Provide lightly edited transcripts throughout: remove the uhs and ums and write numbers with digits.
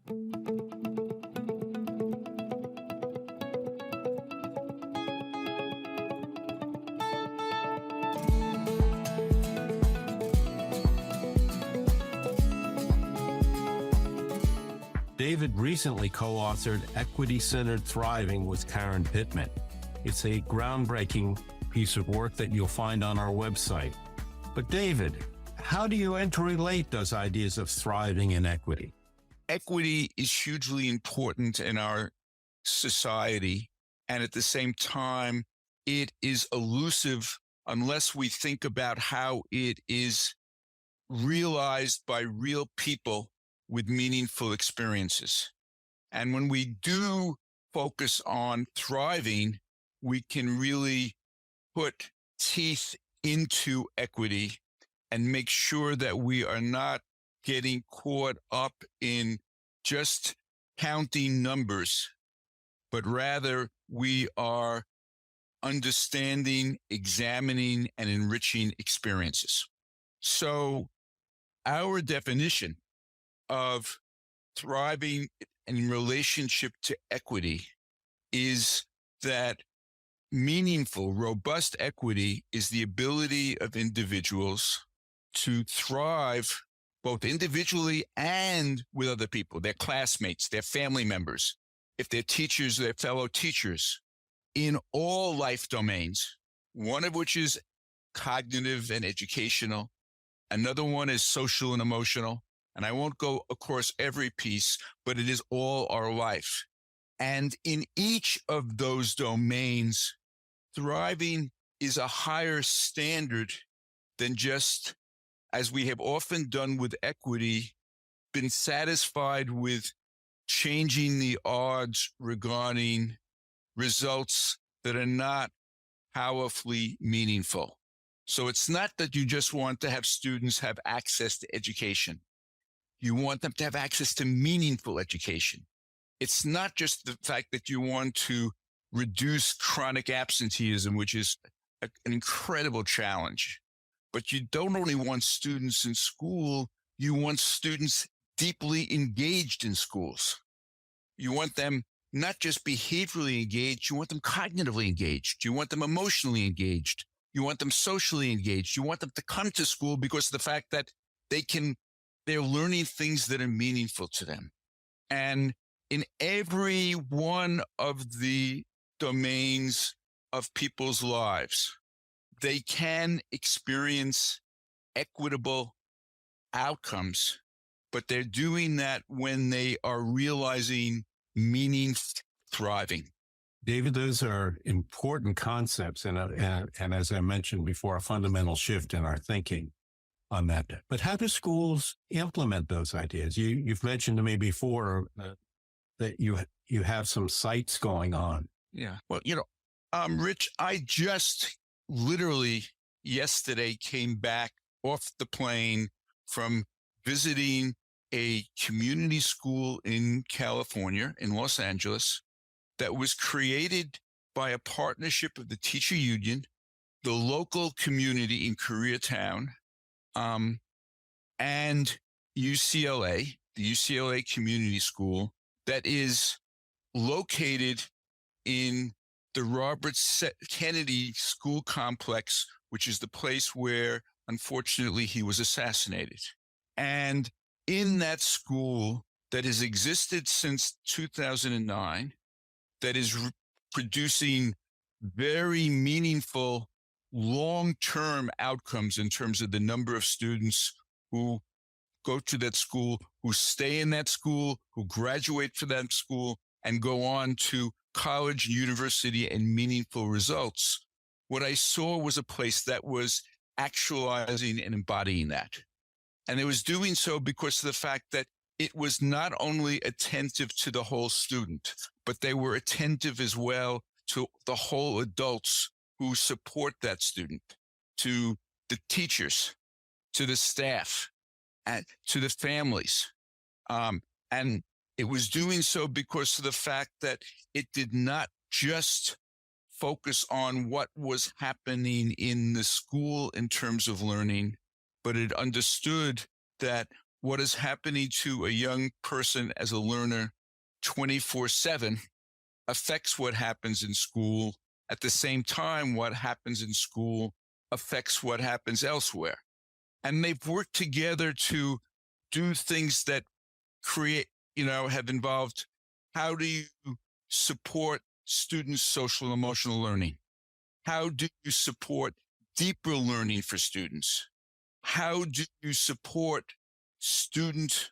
David recently co-authored Equity-Centered Thriving with Karen Pittman. It's a groundbreaking piece of work that you'll find on our website. But David, how do you interrelate those ideas of thriving and equity? Equity is hugely important in our society, and at the same time, it is elusive unless we think about how it is realized by real people with meaningful experiences. And when we do focus on thriving, we can really put teeth into equity and make sure that we are not getting caught up in just counting numbers, but rather we are understanding, examining, and enriching experiences. So our definition of thriving in relationship to equity is that meaningful, robust equity is the ability of individuals to thrive both individually and with other people, their classmates, their family members, if they're teachers, their fellow teachers, in all life domains, one of which is cognitive and educational. Another one is social and emotional. And I won't go across every piece, but it is all our life. And in each of those domains, thriving is a higher standard than just, as we have often done with equity, been satisfied with changing the odds regarding results that are not powerfully meaningful. So it's not that you just want to have students have access to education. You want them to have access to meaningful education. It's not just the fact that you want to reduce chronic absenteeism, which is an incredible challenge, but you don't only want students in school, you want students deeply engaged in schools. You want them not just behaviorally engaged, you want them cognitively engaged. You want them emotionally engaged. You want them socially engaged. You want them to come to school because of the fact that they're learning things that are meaningful to them. And in every one of the domains of people's lives, they can experience equitable outcomes, but they're doing that when they are realizing meaning thriving. David, those are important concepts. And as I mentioned before, a fundamental shift in our thinking on that. But how do schools implement those ideas? You've mentioned to me before that you have some sites going on. Yeah. Well, Rich, I just literally yesterday came back off the plane from visiting a community school in California, in Los Angeles, that was created by a partnership of the teacher union, the local community in Koreatown, and UCLA, the UCLA Community School, that is located in the Robert Kennedy School Complex, which is the place where, unfortunately, he was assassinated. And in that school that has existed since 2009, that is producing very meaningful long-term outcomes in terms of the number of students who go to that school, who stay in that school, who graduate from that school, and go on to college, university, and meaningful results. What I saw was a place that was actualizing and embodying that. And it was doing so because of the fact that it was not only attentive to the whole student, but they were attentive as well to the whole adults who support that student, to the teachers, to the staff, and to the families. And it was doing so because of the fact that it did not just focus on what was happening in the school in terms of learning, but it understood that what is happening to a young person as a learner 24/7 affects what happens in school. At the same time, what happens in school affects what happens elsewhere. And they've worked together to do things that create, have involved how do you support students' social and emotional learning? How do you support deeper learning for students? How do you support student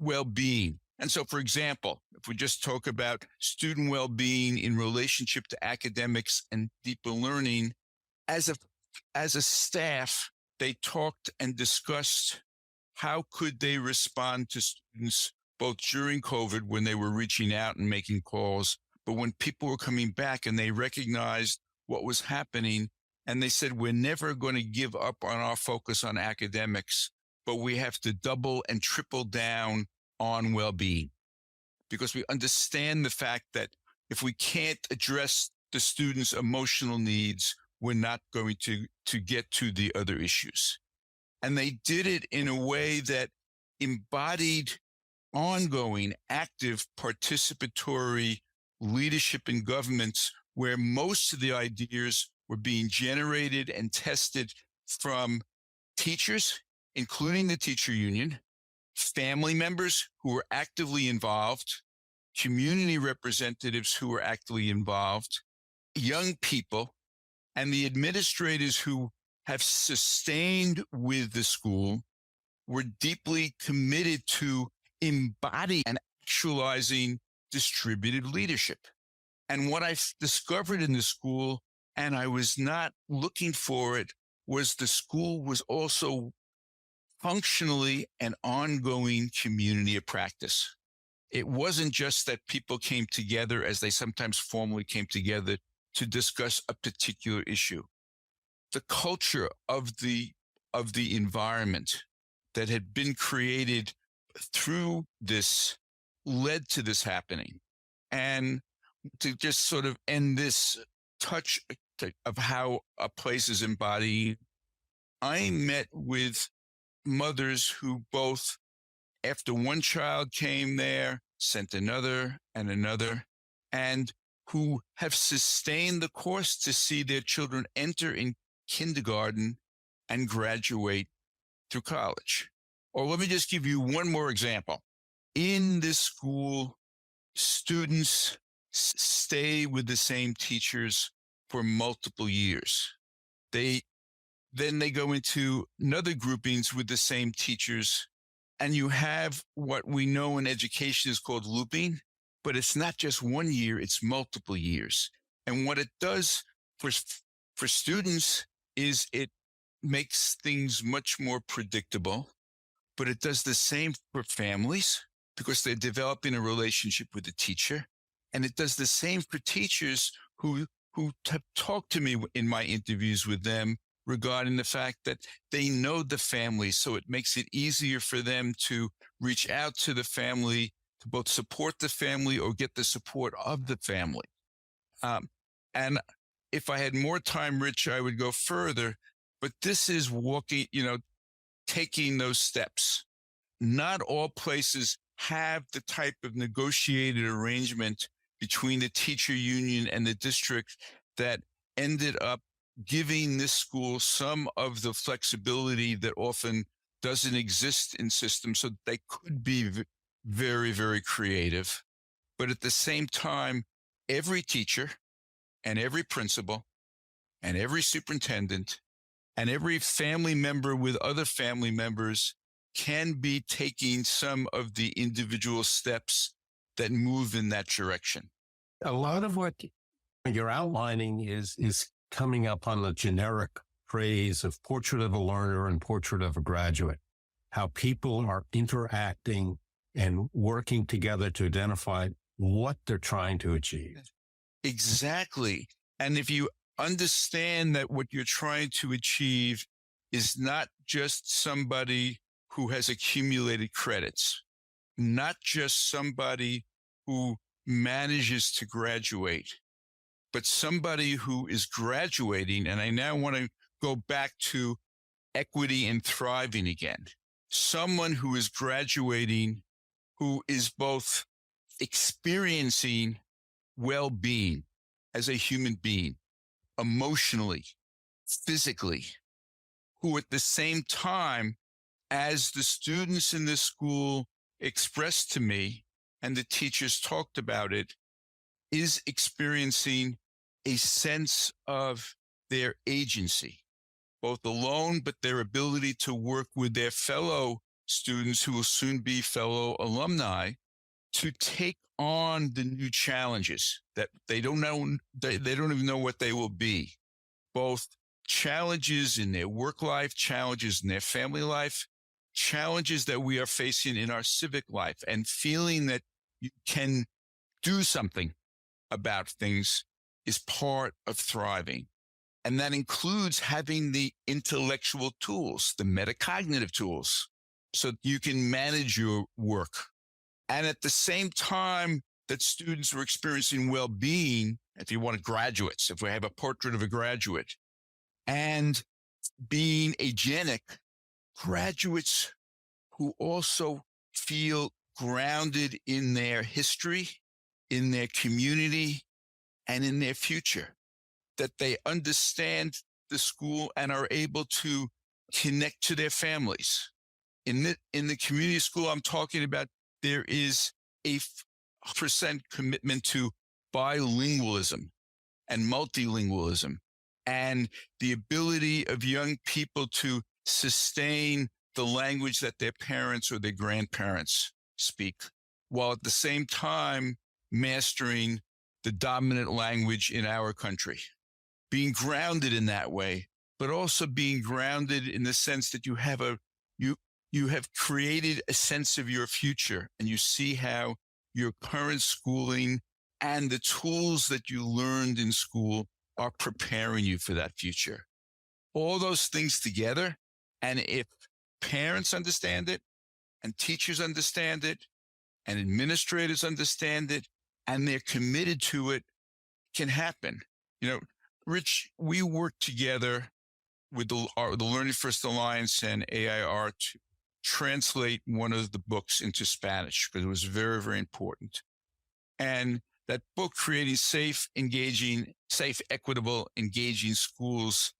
well-being? And so, for example, if we just talk about student well-being in relationship to academics and deeper learning, as a staff, they talked and discussed how could they respond to students both during COVID when they were reaching out and making calls, but when people were coming back and they recognized what was happening, and they said, we're never going to give up on our focus on academics, but we have to double and triple down on well-being, because we understand the fact that if we can't address the students' emotional needs, we're not going to get to the other issues. And they did it in a way that embodied ongoing, active, participatory leadership in governments, where most of the ideas were being generated and tested from teachers, including the teacher union, family members who were actively involved, community representatives who were actively involved, young people, and the administrators who have sustained with the school were deeply committed to embodying and actualizing distributed leadership. And what I discovered in the school, and I was not looking for it, was the school was also functionally an ongoing community of practice. It wasn't just that people came together as they sometimes formally came together to discuss a particular issue. The culture of the environment that had been created through this led to this happening. And to just sort of end this touch of how a place is embodied, I met with mothers who both, after one child came there, sent another and another, and who have sustained the course to see their children enter in kindergarten and graduate through college. Or let me just give you one more example. In this school, students stay with the same teachers for multiple years. Then they go into another groupings with the same teachers, and you have what we know in education is called looping, but it's not just 1 year, it's multiple years. And what it does for students is it makes things much more predictable, but it does the same for families because they're developing a relationship with the teacher. And it does the same for teachers who have talked to me in my interviews with them regarding the fact that they know the family. So it makes it easier for them to reach out to the family, to both support the family or get the support of the family. And if I had more time, Rich, I would go further, but this is walking, taking those steps. Not all places have the type of negotiated arrangement between the teacher union and the district that ended up giving this school some of the flexibility that often doesn't exist in systems, so they could be very, very creative. But at the same time, every teacher and every principal and every superintendent and every family member with other family members can be taking some of the individual steps that move in that direction. A lot of what you're outlining is coming up on the generic phrase of portrait of a learner and portrait of a graduate, how people are interacting and working together to identify what they're trying to achieve. Exactly. And if you understand that what you're trying to achieve is not just somebody who has accumulated credits, not just somebody who manages to graduate, but somebody who is graduating. And I now want to go back to equity and thriving again. someone who is graduating, who is both experiencing well-being as a human being, emotionally, physically, who at the same time, as the students in this school expressed to me and the teachers talked about it, is experiencing a sense of their agency, both alone, but their ability to work with their fellow students who will soon be fellow alumni to take on the new challenges that they don't know, they don't even know what they will be, both challenges in their work life, challenges in their family life, challenges that we are facing in our civic life, and feeling that you can do something about things is part of thriving. And that includes having the intellectual tools, the metacognitive tools, so you can manage your work. And at the same time that students are experiencing well-being, if you want graduates, if we have a portrait of a graduate, and being agenic, graduates who also feel grounded in their history, in their community, and in their future, that they understand the school and are able to connect to their families. In the community school I'm talking about, there is a percent commitment to bilingualism and multilingualism, and the ability of young people to sustain the language that their parents or their grandparents speak, while at the same time mastering the dominant language in our country. Being grounded in that way, but also being grounded in the sense that you have you have created a sense of your future, and you see how your current schooling and the tools that you learned in school are preparing you for that future. All those things together, and if parents understand it, and teachers understand it, and administrators understand it, and they're committed to it, can happen. You know, Rich, we work together with the Learning First Alliance and AIR to translate one of the books into Spanish, because it was very, very important. And that book, Creating Safe, Equitable, Engaging Schools,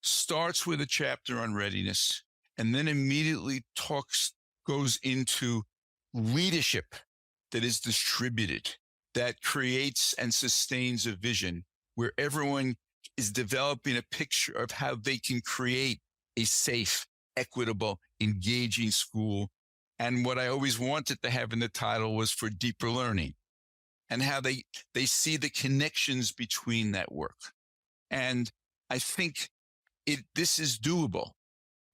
starts with a chapter on readiness, and then immediately goes into leadership that is distributed, that creates and sustains a vision where everyone is developing a picture of how they can create a safe, equitable, engaging school. And what I always wanted to have in the title was for deeper learning, and how they see the connections between that work. And I think this is doable.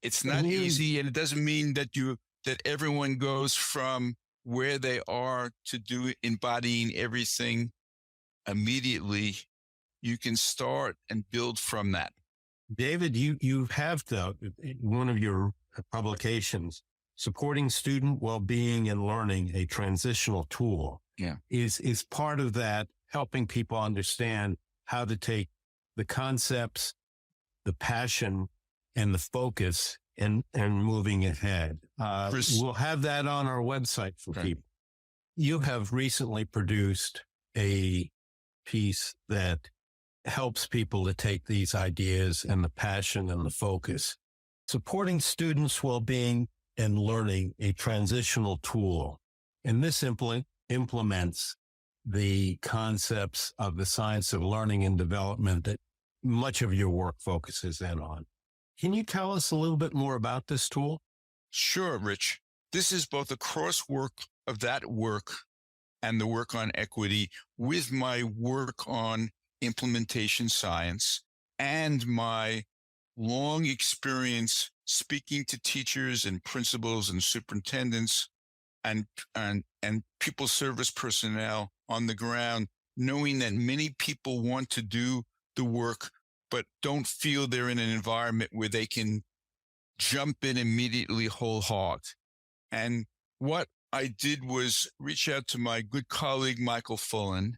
It's not easy, and it doesn't mean that everyone goes from where they are to embodying everything immediately. You can start and build from that. David, you have one of your publications, Supporting Student Wellbeing and Learning, a Transitional Tool, is part of that, helping people understand how to take the concepts, the passion, and the focus and moving ahead. We'll have that on our website for people. You have recently produced a piece that helps people to take these ideas and the passion and the focus. Supporting Students' Wellbeing and Learning, a Transitional Tool. And this implements the concepts of the science of learning and development that much of your work focuses in on. Can you tell us a little bit more about this tool? Sure, Rich. This is both a crosswork of that work and the work on equity with my work on implementation science and my long experience speaking to teachers and principals and superintendents and people service personnel on the ground, knowing that many people want to do the work but don't feel they're in an environment where they can jump in immediately whole hog. And what I did was reach out to my good colleague, Michael Fullen,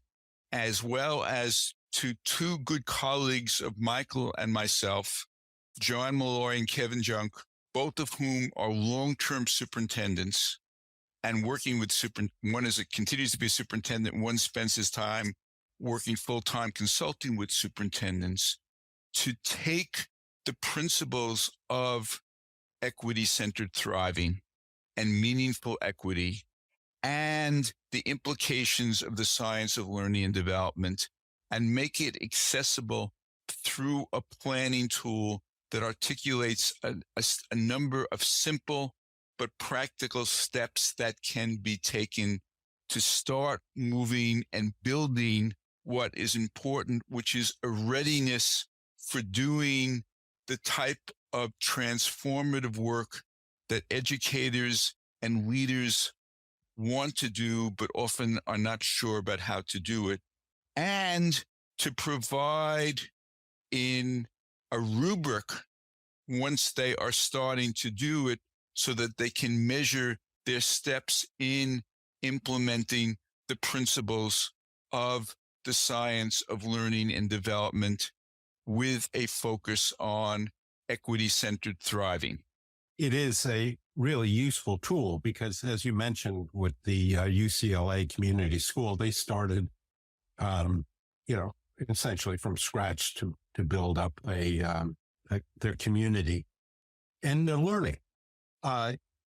as well as to two good colleagues of Michael and myself, John Malloy and Kevin Junk, both of whom are long-term superintendents and working with one continues to be a superintendent, one spends his time working full-time consulting with superintendents, to take the principles of equity-centered thriving and meaningful equity and the implications of the science of learning and development and make it accessible through a planning tool that articulates a number of simple but practical steps that can be taken to start moving and building what is important, which is a readiness for doing the type of transformative work that educators and leaders want to do, but often are not sure about how to do it, and to provide in a rubric once they are starting to do it so that they can measure their steps in implementing the principles of the science of learning and development with a focus on equity-centered thriving. It is a really useful tool because, as you mentioned, with the UCLA Community School, they started, essentially from scratch to build up their community and their learning.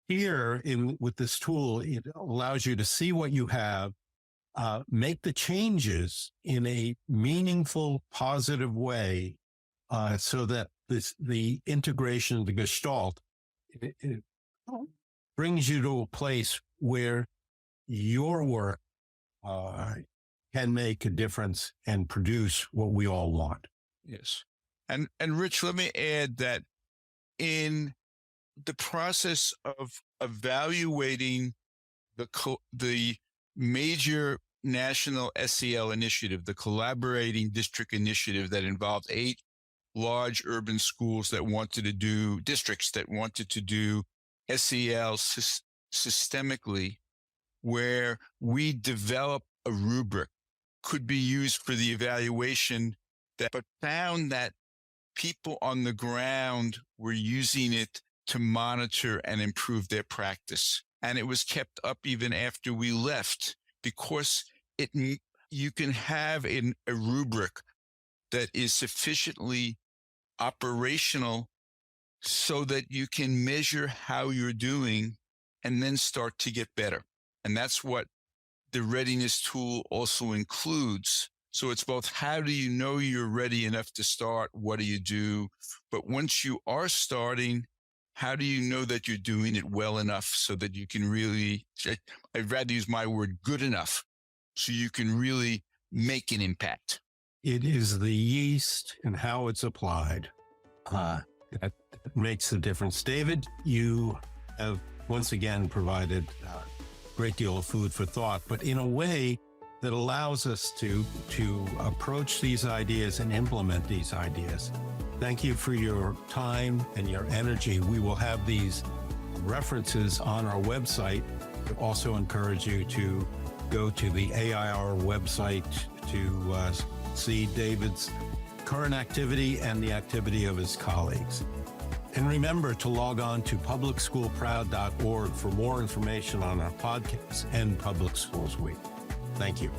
Here, with this tool, it allows you to see what you have, make the changes in a meaningful, positive way, so that the integration, the gestalt, it brings you to a place where your work can make a difference and produce what we all want. Yes. And Rich, let me add that in the process of evaluating the major national SEL initiative, the Collaborating District Initiative that involved 8 large urban schools districts that wanted to do SEL systemically, where we develop a rubric, could be used for the evaluation, but found that people on the ground were using it to monitor and improve their practice. And it was kept up even after we left, because you can have a rubric that is sufficiently operational so that you can measure how you're doing and then start to get better. And that's what the readiness tool also includes. So it's both, how do you know you're ready enough to start? What do you do? But once you are starting, how do you know that you're doing it well enough so that you can really, I'd rather use my word, good enough, so you can really make an impact? It is the yeast and how it's applied that makes the difference. David, you have once again provided a great deal of food for thought, but in a way that allows us to approach these ideas and implement these ideas. Thank you for your time and your energy. We will have these references on our website. We also encourage you to go to the AIR website to see David's current activity and the activity of his colleagues. And remember to log on to publicschoolproud.org for more information on our podcasts and Public Schools Week. Thank you.